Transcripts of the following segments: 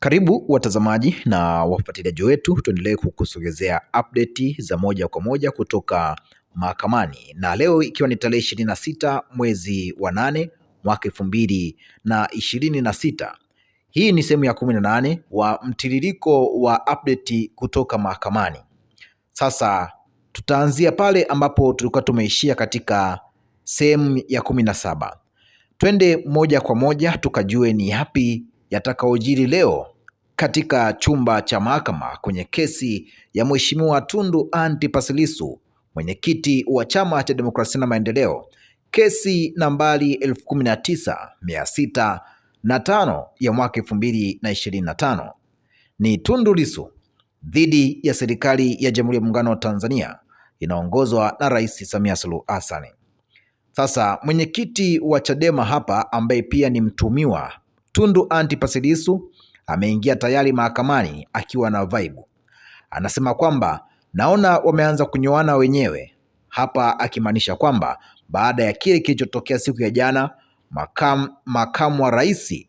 Karibu watazamaji na wafuatiliaji wetu, tuendelee kukusogezea update za moja kwa moja kutoka mahakamani, na leo ikiwa ni tarehe 26 mwezi wa 8 mwaka 2026. Hii ni sehemu ya 18 wa mtiririko wa update kutoka mahakamani. Sasa tutaanzia pale ambapo tulikuwa tumeishia katika sehemu ya 17. Twende moja kwa moja tukajue ni yapi yatakaojiri leo katika chumba cha mahakama kwenye kesi ya Mheshimiwa Tundu Antipas Lissu, mwenyekiti wa Chama cha Demokrasia na Maendeleo, kesi nambari 19605 ya mwaka 2025. Ni Tundu Lissu dhidi ya serikali ya Jamhuri ya Muungano wa Tanzania inaongozwa na Rais Samia Suluhu Hassan. Sasa mwenyekiti wa Chadema hapa ambaye pia ni mtumiwa Tundu Antipas Lissu ameingia tayari mahakamani akiwa na vibe. Anasema kwamba naona wameanza kunyoana wenyewe hapa, akimaanisha kwamba baada ya kile kilichotokea siku ya jana, makamu wa rais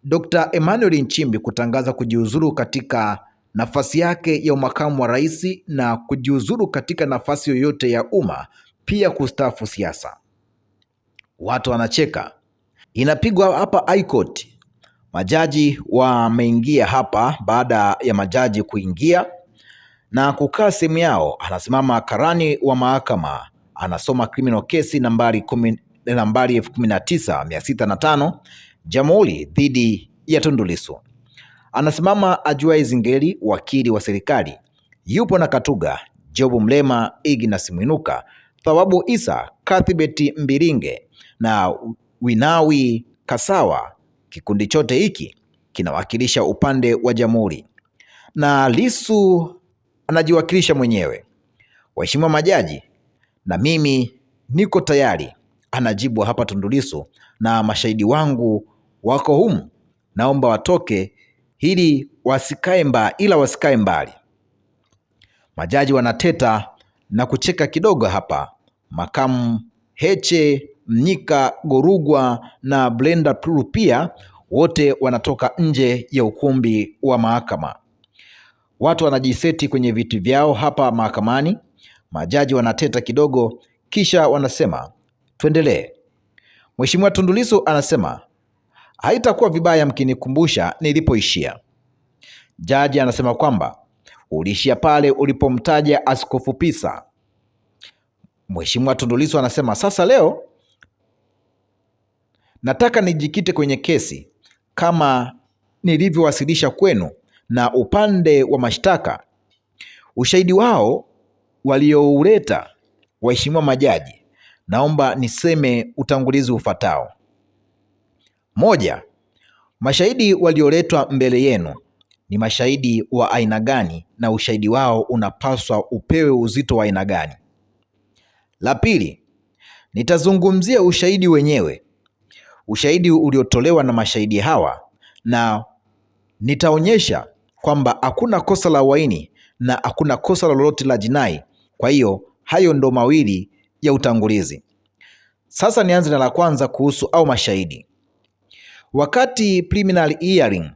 Dr. Emmanuel Nchimbi kutangaza kujiuzuru katika nafasi yake ya makamu wa rais na kujiuzuru katika nafasi yoyote ya umma, pia kustaafu siasa. Watu wanacheka. Inapigwa hapa High Court. Majaji wameingia hapa. Baada ya majaji kuingia na kukaa sehemu yao, anasimama karani wa mahakama, anasoma criminal case nambari 19605 Jamhuri dhidi ya Tundu Lissu. Anasimama Ajuai Zingeli, wakili wa serikali, yupo na Katuga, Jobu Mlema, Ignas Mwinuka, Thawabu Isa, Kathibeti Mbiringe na Winawi Kasawa. Kikundi chote hiki kinawakilisha upande wa Jamhuri na Lissu anajiwakilisha mwenyewe. Waheshimiwa majaji, na mimi niko tayari, anajibu hapa Tundu Lissu, na mashahidi wangu wako humu, naomba watoke ili wasikae mbali. Majaji wanateta na kucheka kidogo hapa. Makamu Heche, Mnyika, Gorugwa na Brenda Pulu pia wote wanatoka nje ya ukumbi wa mahakama. Watu wanajiseti kwenye viti vyao hapa mahakamani. Majaji wanateta kidogo kisha wanasema tuendelee. Mheshimiwa Tundu Lissu anasema haitakuwa vibaya mkinikumbusha nilipoishia. Jaji anasema kwamba uliishia pale ulipomtaja Askofu Pisa. Mheshimiwa Tundu Lissu anasema sasa leo nataka nijikite kwenye kesi kama nilivyowasilisha kwenu na upande wa mashtaka. Ushahidi wao waliouleta, waheshimiwa majaji, naomba niseme utangulizi ufuatao. Moja, mashahidi walioletwa mbele yenu ni mashahidi wa aina gani na ushahidi wao unapaswa upewe uzito wa aina gani? La pili, nitazungumzia ushahidi wenyewe, ushahidi uliotolewa na mashahidi hawa, na nitaonyesha kwamba hakuna kosa la uhaini na hakuna kosa lolote la jinai. Kwa hiyo hayo ndo mawili ya utangulizi. Sasa nianze na la kwanza kuhusu au mashahidi. Wakati preliminary hearing,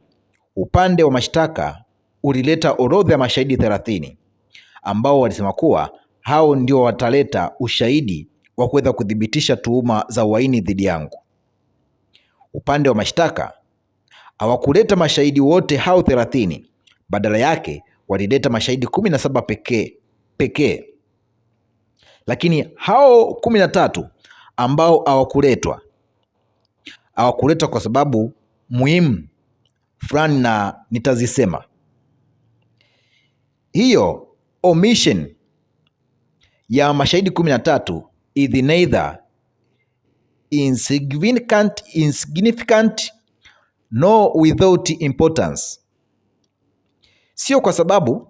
upande wa mashtaka ulileta orodha ya mashahidi 30 ambao walisema kuwa hao ndio wataleta ushahidi wa kuweza kudhibitisha tuhuma za uhaini dhidi yangu. Upande wa mashtaka hawakuleta mashahidi wote hao 30, badala yake walileta mashahidi 17 pekee. Lakini hao 13 ambao hawakuletwa kwa sababu muhimu fulani, na nitazisema. Hiyo omission ya mashahidi 13 is neither insignificant no without importance. Sio kwa sababu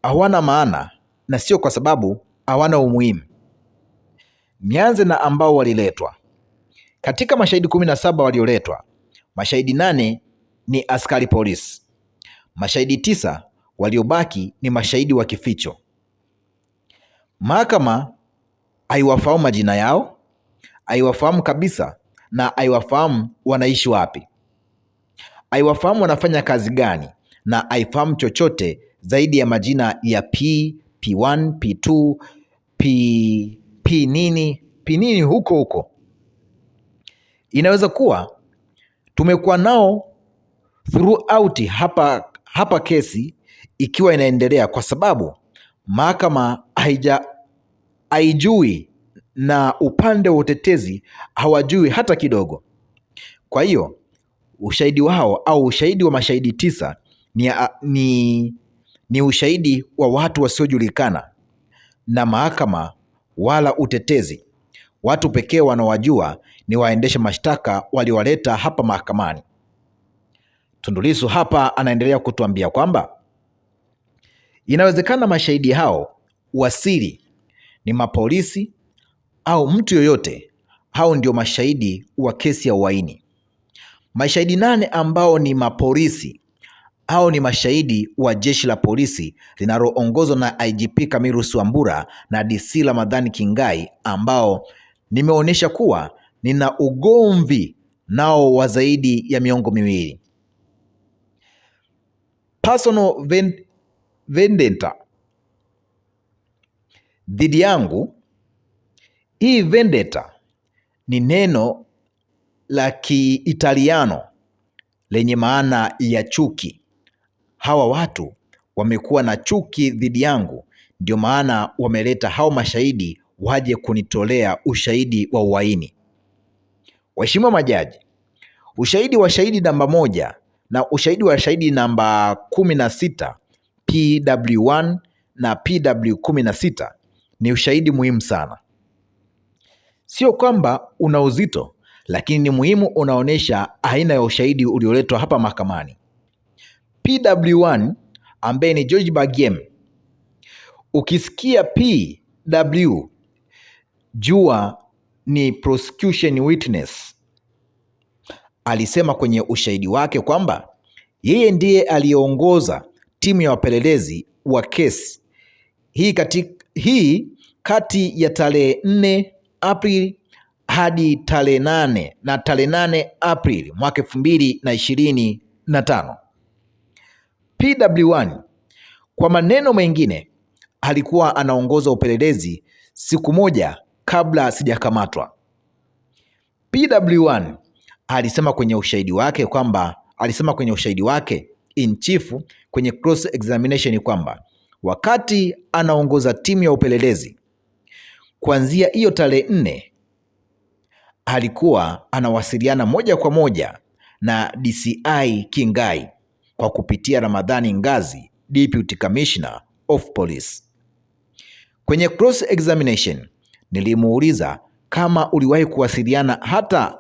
hawana maana na sio kwa sababu hawana umuhimu. Nianze na ambao waliletwa. Katika mashahidi 17 walioletwa, mashahidi 8 ni askari polisi. Mashahidi 9 waliobaki ni mashahidi wa kificho. Mahakama haiwafahamu majina yao, haiwafahamu kabisa, na haiwafahamu wanaishi wapi. haiwafahamu wanafanya kazi gani na haifahamu chochote zaidi ya majina ya P, P1, P2, P nini huko huko. Inaweza kuwa tumekuwa nao throughout hapa kesi ikiwa inaendelea, kwa sababu mahakama haijui na upande wa utetezi hawajui hata kidogo. Kwa hiyo ushahidi wao au ushahidi wa mashahidi 9 ni ushahidi wa watu wasiojulikana, na mahakama wala utetezi. Watu pekee wanaowajua ni waendesha mashtaka waliowaleta hapa mahakamani. Tundu Lissu hapa anaendelea kutuambia kwamba inawezekana mashahidi hao wasiri ni mapolisi au mtu yoyote. Hao ndio mashahidi wa kesi ya uhaini. Mashahidi 8 ambao ni mapolisi au ni mashahidi wa jeshi la polisi linaloongozwa na IGP Camillus Wambura na DC Ramadhani Kingai, ambao nimeonyesha kuwa nina ugomvi nao wa zaidi ya miongo miwili. Personal vendetta dhidi yangu. Hii vendetta ni neno la Kiitaliano lenye maana ya chuki. Hawa watu wamekuwa na chuki dhidi yangu, ndio maana wameleta hao mashahidi waje kunitolea ushahidi wa uhaini. Waheshimiwa majaji, ushahidi wa shahidi namba 1 na ushahidi wa shahidi namba 16 PW1 na PW16 ni ushahidi muhimu sana. Sio kwamba una uzito, lakini ni muhimu, unaonesha aina ya ushahidi ulioletwa hapa mahakamani. PW1 ambaye ni George Bagiem. Ukisikia PW jua ni prosecution witness. Alisema kwenye ushahidi wake kwamba yeye ndiye aliyeongoza timu ya wapelelezi wa kesi hii kati ya tarehe 4 Aprili hadi tarehe 8 na tarehe 8 Aprili mwaka 2025. PW1 kwa maneno mengine alikuwa anaongoza upelelezi siku moja kabla sijakamatwa. PW1 alisema kwenye ushahidi wake in chief kwenye cross examination kwamba wakati anaongoza timu ya upelelezi kuanzia hiyo tarehe 4 alikuwa anawasiliana moja kwa moja na DCI Kingai kwa kupitia Ramadhani Ngazi, Deputy Commissioner of Police. Kwenye cross examination nilimuuliza kama uliwahi kuwasiliana hata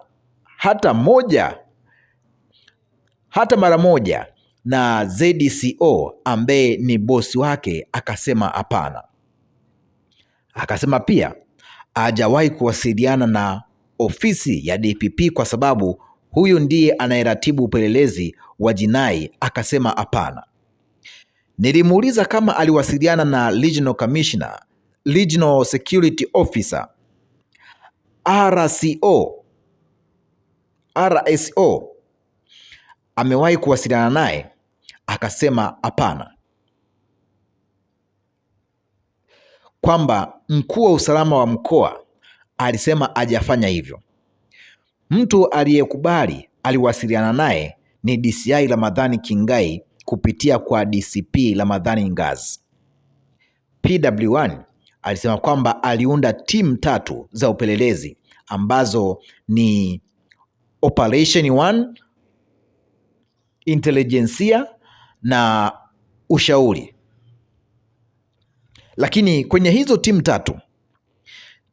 mara moja na ZCO ambaye ni bosi wake, akasema hapana. Akasema pia hajawahi kuwasiliana na ofisi ya DPP kwa sababu huyu ndiye anayeratibu upelelezi wa jinai, akasema hapana. Nilimuuliza kama aliwasiliana na Regional Commissioner, Regional Security Officer, RSO amewahi kuwasiliana naye, akasema hapana, kwamba mkuu wa usalama wa mkoa alisema hajafanya hivyo. Mtu aliyekubali aliwasiliana naye ni DCI Ramadhani Kingai kupitia kwa DCP Ramadhani Ngazi. PW1 alisema kwamba aliunda timu 3 za upelelezi ambazo ni Operation 1, Intelligentsia na ushauri. Lakini kwenye hizo timu 3,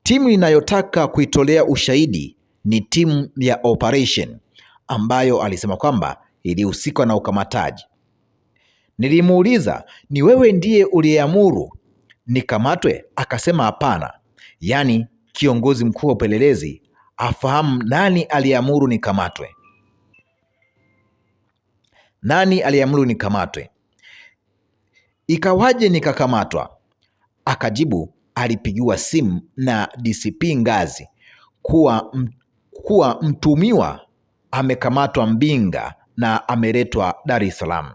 timu inayotaka kuitolea ushahidi ni timu ya operation ambayo alisema kwamba ilihusika na ukamataji. Nilimuuliza, ni wewe ndiye uliyeamuru nikamatwe? Akasema hapana, yaani kiongozi mkuu wa upelelezi afahamu nani aliamuru nikamatwe. Nani aliamuru nikamatwe? Ikawaje nikakamatwa? Akajibu alipigiwa simu na DCP Ngazi kuwa mtumiwa amekamatwa Mbinga na ameletwa Dar es Salaam.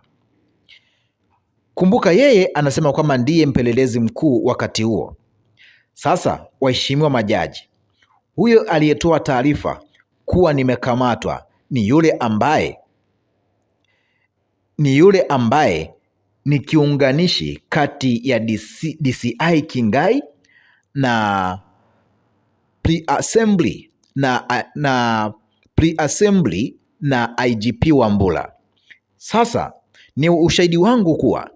Kumbuka yeye anasema kwamba ndiye mpelelezi mkuu wakati huo. Sasa waheshimiwa majaji, huyo aliyetoa taarifa kuwa nimekamatwa ni yule ambaye ni kiunganishi kati ya DCI Kingai na pre-assembly na IGP Wambura. Sasa ni ushahidi wangu kuwa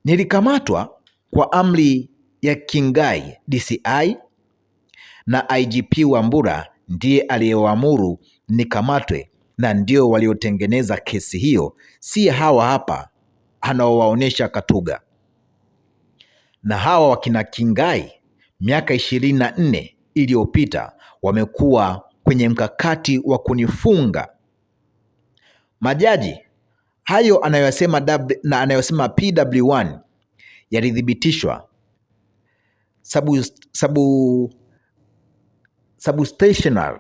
nilikamatwa kwa amri ya Kingai DCI na IGP Wambura ndiye aliyewaamuru nikamatwe, na ndio waliotengeneza kesi hiyo, si hawa hapa anaowaonyesha Katuga. Na hawa wakina Kingai miaka 24 iliyopita wamekuwa kwenye mkakati wa kunifunga. Majaji, hayo anayosema PW1 yalithibitishwa substational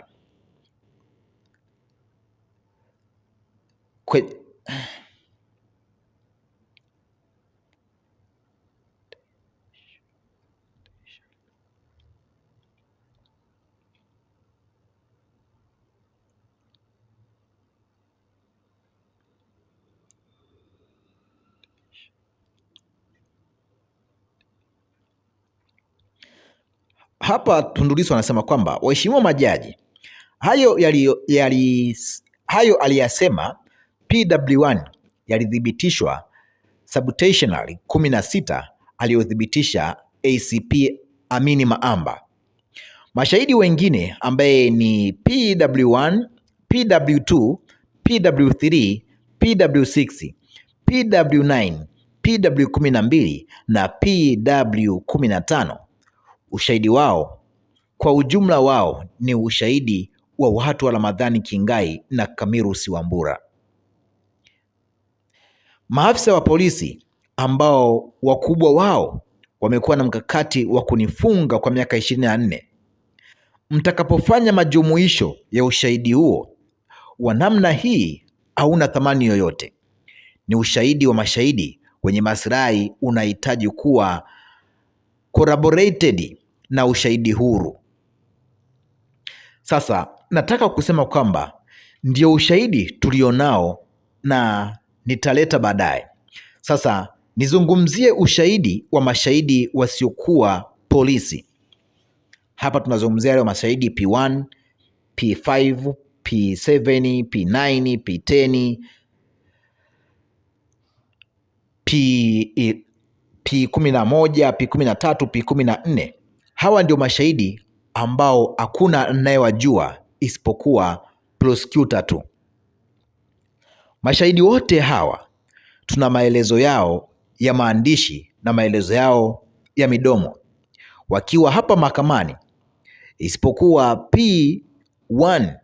hapa Tundu Lissu anasema kwamba waheshimiwa majaji, hayo aliyasema PW1 yalithibitishwa substationally 16 aliyothibitisha ACP Amini Maamba. Mashahidi wengine ambaye ni PW1, PW2, PW3, PW6, PW9, PW12 na PW15, ushahidi wao kwa ujumla wao ni ushahidi wa watu wa Ramadhani Kingai na Camillus Wambura. Maafisa wa polisi ambao wakubwa wao wamekuwa na mkakati wa kunifunga kwa miaka 24, mtakapofanya majumuisho ya ushahidi huo wa namna hii hauna thamani yoyote. Ni ushahidi wa mashahidi wenye maslahi, unahitaji kuwa corroborated na ushahidi huru. Sasa nataka kusema kwamba ndio ushahidi tulionao na nitaleta baadaye. Sasa nizungumzie ushahidi wa mashahidi wasiokuwa polisi. Hapa tunazungumzia leo mashahidi P1, P5, P7, P9, P10, P11, P13, P14. Hawa ndio mashahidi ambao hakuna anayewajua isipokuwa prosecutor tu. Mashahidi wote hawa tuna maelezo yao ya maandishi na maelezo yao ya midomo wakiwa hapa mahakamani, isipokuwa P1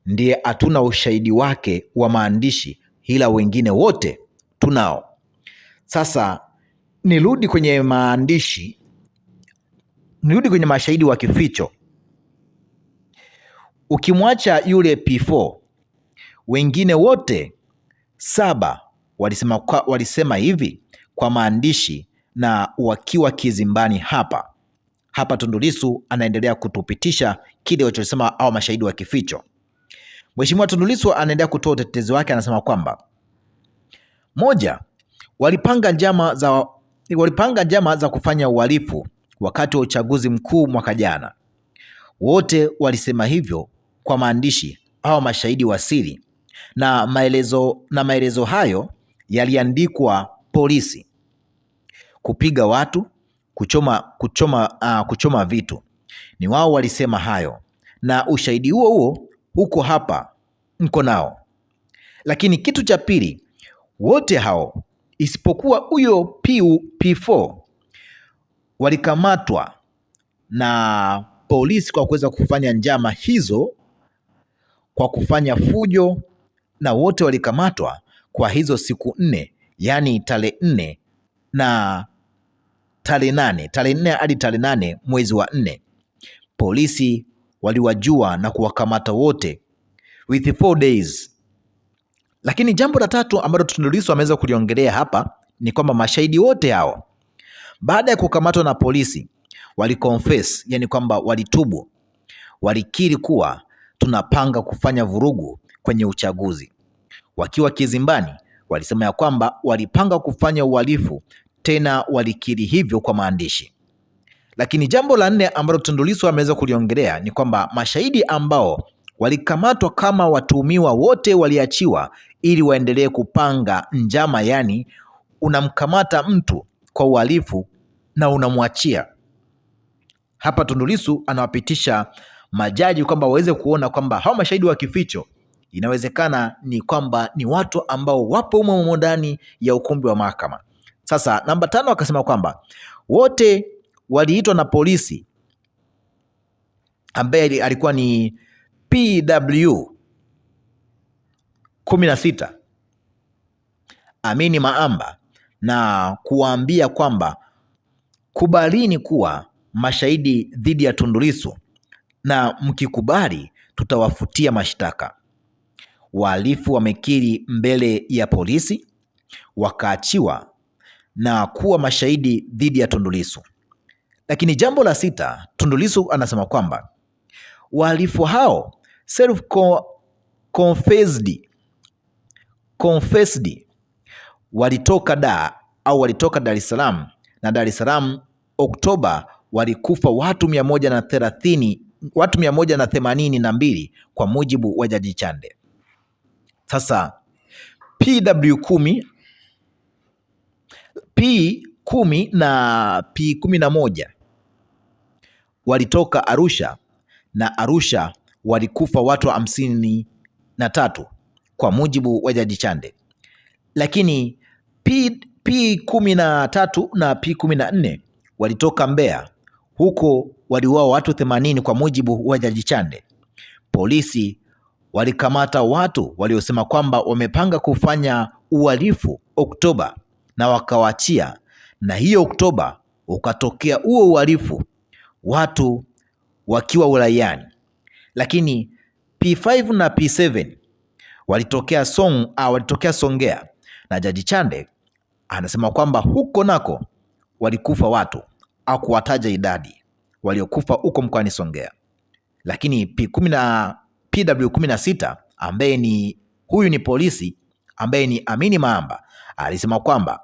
ndiye hatuna ushahidi wake wa maandishi, ila wengine wote tunao. Sasa nirudi kwenye mashahidi wa kificho. Ukimwacha yule P4, wengine wote 7 walisema hivi kwa maandishi na wakiwa kizimbani hapa. Tundu Lissu anaendelea kutupitisha kile walichosema au mashahidi wa kificho. Mheshimiwa Tundu Lissu anaendelea kutoa utetezi wake, anasema kwamba 1, walipanga njama za kufanya uhalifu wakati wa uchaguzi mkuu mwaka jana. Wote walisema hivyo kwa maandishi au mashahidi wa siri, na maelezo hayo yaliandikwa polisi. Kupiga watu, kuchoma vitu, ni wao walisema hayo, na ushahidi huo huko hapa mko nao. Lakini kitu cha pili, wote hao isipokuwa huyo P4 walikamatwa na polisi kwa kuweza kufanya njama hizo, kwa kufanya fujo, na wote walikamatwa kwa hizo siku 4, yaani tarehe 4 na tarehe 4 hadi tarehe 8 mwezi wa 4. Polisi waliwajua na kuwakamata wote with 4 days. Lakini jambo la tatu ambalo Tundu Lissu ameweza kuliongelea hapa ni kwamba mashahidi wote hao baada ya kukamatwa na polisi waliconfess, yani kwamba walitubu, walikiri kuwa tunapanga kufanya vurugu kwenye uchaguzi. Wakiwa kizimbani, walisema ya kwamba walipanga kufanya uhalifu, tena walikiri hivyo kwa maandishi. Lakini jambo la nne ambalo Tundu Lissu ameweza kuliongelea ni kwamba mashahidi ambao walikamatwa kama watuhumiwa wote waliachiwa ili waendelee kupanga njama, yani unamkamata mtu kwa uhalifu na unamwachia. Hapa Tundu Lissu anawapitisha majaji kwamba waweze kuona kwamba hao mashahidi wa kificho inawezekana ni kwamba ni watu ambao wapo humo ndani ya ukumbi wa mahakama. Sasa namba 5 akasema kwamba wote waliitwa na polisi ambaye alikuwa ni PW 16 Amini Maamba, na kuwaambia kwamba kubalini kuwa mashahidi dhidi ya Tundu Lissu, na mkikubali tutawafutia mashtaka. Wahalifu wamekiri mbele ya polisi, wakaachiwa na kuwa mashahidi dhidi ya Tundu Lissu. Lakini jambo la 6, Tundu Lissu anasema kwamba wahalifu hao self confessed walitoka Dar es Salaam, na Dar es Salaam Oktoba walikufa watu 182 kwa mujibu wa Jaji Chande. Sasa PW10 na P11 walitoka Arusha, na Arusha walikufa watu 53 kwa mujibu wa Jaji Chande. Lakini P13 na P14 walitoka Mbeya, huko waliuawa watu 80 kwa mujibu wa Jaji Chande. Polisi walikamata watu waliosema kwamba wamepanga kufanya uhalifu Oktoba na wakawaachia, na hiyo Oktoba ukatokea huo uhalifu watu wakiwa uraiani. Lakini P5 na P7 walitokea Songea, na Jaji Chande anasema kwamba huko nako walikufa watu, au kuwataja idadi waliokufa huko mkoani Songea. Lakini PW16 ambaye huyu ni polisi ambaye ni Amini Maamba alisema kwamba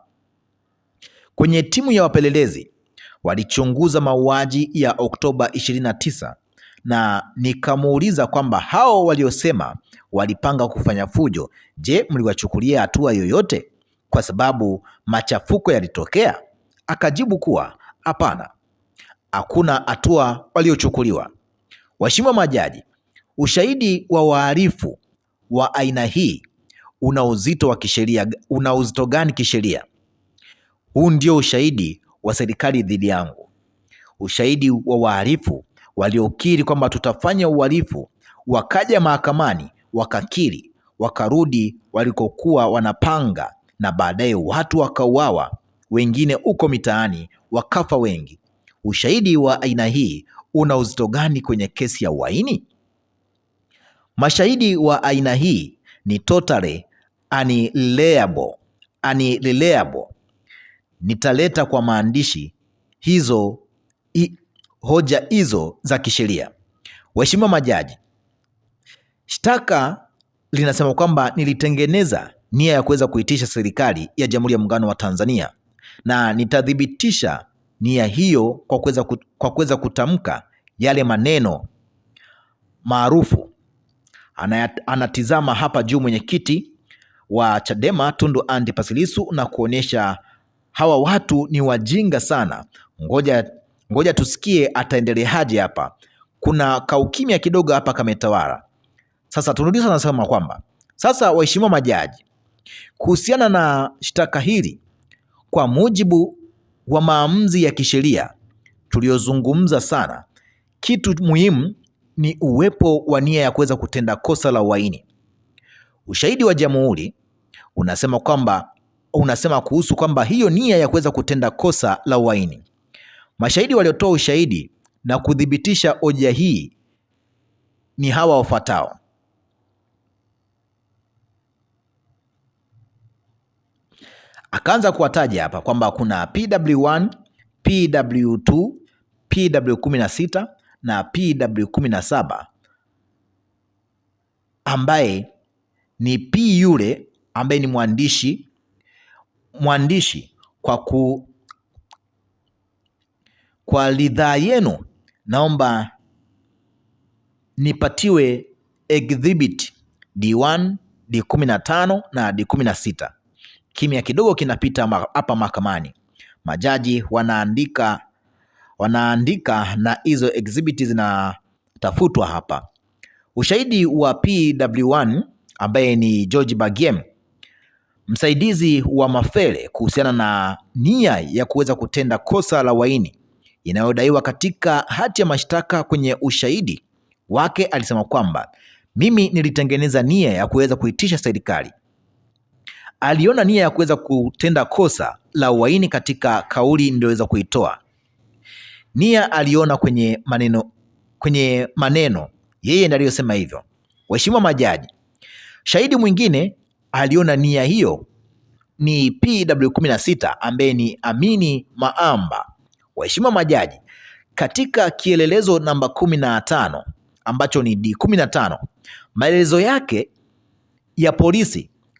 kwenye timu ya wapelelezi walichunguza mauaji ya Oktoba 29, na nikamuuliza kwamba hao waliosema walipanga kufanya fujo, je, mliwachukulia hatua yoyote kwa sababu machafuko yalitokea? Akajibu kuwa hapana, hakuna hatua waliochukuliwa. Waheshimiwa majaji, ushahidi wa wahalifu wa aina hii una uzito wa kisheria, una uzito gani kisheria? Huu ndio ushahidi wa serikali dhidi yangu, ushahidi wa wahalifu waliokiri kwamba tutafanya uhalifu, wakaja mahakamani wakakiri, wakarudi walikokuwa wanapanga, na baadaye watu wakauawa, wengine huko mitaani wakafa wengi. Ushahidi wa aina hii una uzito gani kwenye kesi ya uhaini? Mashahidi wa aina hii ni totally unreliable. Nitaleta kwa maandishi hoja hizo za kisheria. Waheshimiwa majaji, shtaka linasema kwamba nilitengeneza nia ya kuweza kuitisha serikali ya Jamhuri ya Muungano wa Tanzania, na nitathibitisha nia hiyo kwa kuweza kutamka yale maneno maarufu. Anatizama hapa juu mwenyekiti wa Chadema Tundu Antipas Lissu na kuonyesha hawa watu ni wajinga sana. Ngoja tusikie ataendeleaje hapa. Kuna kaukimya kidogo hapa kametawala. Sasa Tundu Lissu anasema kwamba sasa, waheshimiwa majaji, kuhusiana na shtaka hili, kwa mujibu wa maamuzi ya kisheria tuliyozungumza sana, kitu muhimu ni uwepo wa nia ya kuweza kutenda kosa la uhaini. Ushahidi wa jamhuri unasema kuhusu kwamba hiyo nia ya kuweza kutenda kosa la uhaini. Mashahidi waliotoa ushahidi na kuthibitisha hoja hii ni hawa wafuatao. Akaanza kuwataja hapa kwamba kuna PW1, PW2, PW16 na PW17 ambaye ni P yule ambaye ni mwandishi kwa ridhaa yenu naomba nipatiwe exhibit D1, D15 na D16. Kimya kidogo kinapita hapa mahakamani. Majaji wanaandika na hizo exhibit zinatafutwa hapa. Ushahidi wa PW1 ambaye ni George Bagiem, msaidizi wa Mafele, kuhusiana na nia ya kuweza kutenda kosa la uhaini inayodaiwa katika hati ya mashtaka. Kwenye ushahidi wake alisema kwamba mimi nilitengeneza nia ya kuweza kuitisha serikali. Aliona nia ya kuweza kutenda kosa la uhaini katika kauli niliyoweza kuitoa. Nia aliona kwenye maneno yeye ndiye aliyosema hivyo. Waheshimiwa majaji, shahidi mwingine aliona nia hiyo ni PW16 ambaye ni Amini Maamba. Waheshimiwa majaji, katika kielelezo namba 15 ambacho ni D15, maelezo yake ya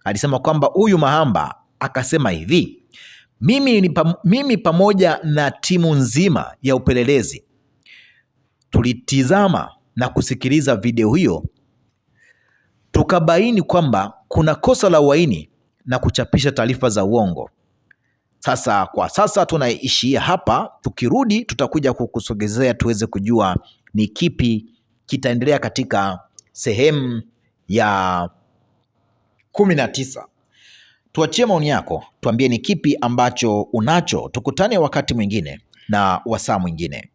alisema kwamba huyu Mahamba akasema hivi: mimi pamoja na timu nzima ya upelelezi tulitizama na kusikiliza video hiyo, tukabaini kwamba kuna kosa la uhaini na kuchapisha taarifa za uongo. Kwa sasa tunaishia hapa, tukirudi tutakuja kukusogezea tuweze kujua ni kipi kitaendelea katika sehemu ya 19. Tuachie maoni yako, tuambie ni kipi ambacho unacho. Tukutane wakati mwingine na wasaa mwingine.